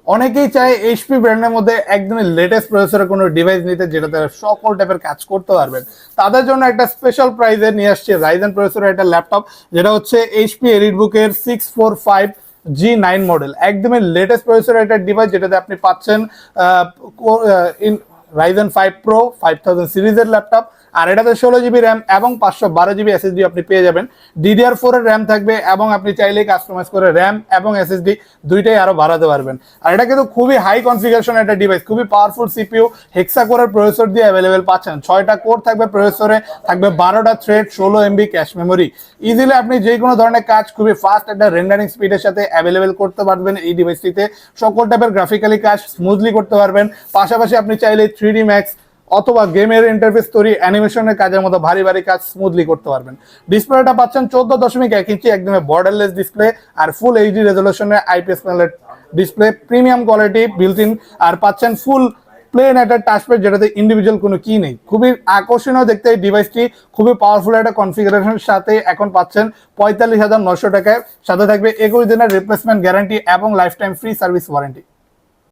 অনেকেই চায় এইচপি ব্র্যান্ডের মধ্যে একদমই লেটেস্ট প্রসেসরের কোনো ডিভাইস নিতে, যেটা তারা সকল টাইপের কাজ করতে পারবেন। তাদের জন্য একটা স্পেশাল প্রাইজে নিয়ে আসছে রাইজেন প্রসেসরের একটা ল্যাপটপ, যেটা হচ্ছে এইচপি এলিটবুকের 645G9 মডেল। একদমই লেটেস্ট প্রসেসরের একটা ডিভাইস, যেটাতে আপনি পাচ্ছেন রাইজেন 5 প্রো 5000 সিরিজের ল্যাপটপ। আর এটাতে 16 জিবি র্যাম এবং 512 জিবি এসএসডি আপনি পেয়ে যাবেন। DDR4 এর র্যাম থাকবে এবং আপনি চাইলে কাস্টমাইজ করে র্যাম এবং এসএসডি দুইটাই আরো বাড়াতে পারবেন। আর এটা কিন্তু খুবই হাই কনফিগারেশন একটা ডিভাইস, খুবই পাওয়ারফুল সিপিইউ হেক্সা কোরের প্রসেসর দিয়ে অ্যাভেলেবেল পাচ্ছেন। 6টা কোর থাকবে প্রসেসরে, থাকবে 12টা thread, 16 MB cache memory. Easily আপনি যে কোনো ধরনের কাজ খুবই ফাস্ট একটা রেন্ডারিং স্পিডের সাথে অ্যাভেলেবেল করতে পারবেন এই ডিভাইসটিতে। সকল টাইপের গ্রাফিক্যালি কাজ স্মুথলি করতে পারবেন। পাশাপাশি আপনি চাইলে 3D ম্যাক্স অথবা গেমের ইন্টারফেস তৈরি, অ্যানিমেশনের কাজের মতো ভারী ভারী কাজ স্মুথলি করতে পারবেন। ডিসপ্লেটা পাচ্ছেন 14.1 ইঞ্চি, একদমই বর্ডারলেস ডিসপ্লে আর ফুল এইচডি রেজলিউশনের আইপিএস প্যানেলের display, premium quality built in. আর পাচ্ছেন ফুল প্লেন একটা টাচপ্যাড, যেটাতে ইন্ডিভিজুয়াল কোনো কি নেই। খুবই আকর্ষণীয় দেখতে এই ডিভাইসটি, খুবই পাওয়ারফুল একটা কনফিগারেশনের সাথে এখন পাচ্ছেন 45,900 টাকায়। সাথে থাকবে 21 দিনের রিপ্লেসমেন্ট গ্যারান্টি এবং life time free service warranty.